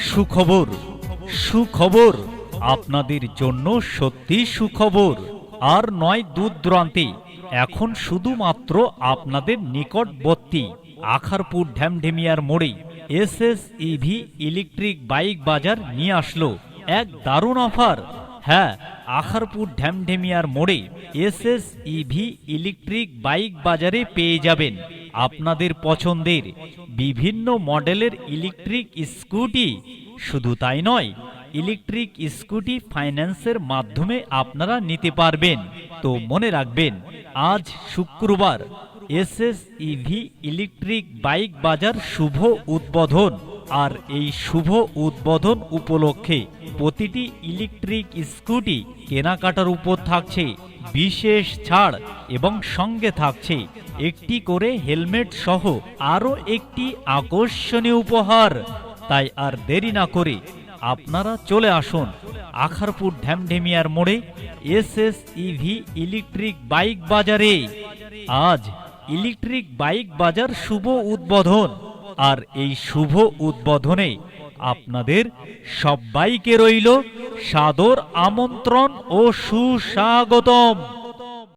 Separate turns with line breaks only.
সুখবর সুখবর আপনাদের জন্য সত্যি সুখবর। আর নয় দূর দূরান্তে, এখন শুধুমাত্র আপনাদের নিকটবর্তী আখারপুর ঢ্যামঢেমিয়ার মোড়ে এসএসইভি ইলেকট্রিক বাইক বাজার নিয়ে আসলো এক দারুণ অফার। হ্যাঁ, আখারপুর ঢ্যামঢেমিয়ার মোড়ে এসএসইভি ইলেকট্রিক বাইক বাজারে পেয়ে যাবেন আপনাদের পছন্দের বিভিন্ন মডেলের ইলেকট্রিক স্কুটি। শুধু তাই নয়, ইলেকট্রিক স্কুটি ফাইন্যান্সের মাধ্যমে আপনারা নিতে পারবেন। তো মনে রাখবেন, আজ শুক্রবার এসএসইভি ইলেকট্রিক বাইক বাজার শুভ উদ্বোধন। আর এই শুভ উদ্বোধন উপলক্ষে প্রতিটি ইলেকট্রিক স্কুটি কেনাকাটার উপর থাকছে বিশেষ ছাড় এবং সঙ্গে থাকছে একটি করে হেলমেট সহ আরও একটি আকর্ষণীয় উপহার। তাই আর দেরি না করে আপনারা চলে আসুন আখারপুর ঢ্যামঢেমিয়ার মোড়ে এসএসইভি ইলেকট্রিক বাইক বাজারে। আজ ইলেকট্রিক বাইক বাজার শুভ উদ্বোধন, আর এই শুভ উদ্বোধনে আপনাদের সবাইকে রইল সাদর আমন্ত্রণ ও সুস্বাগতম।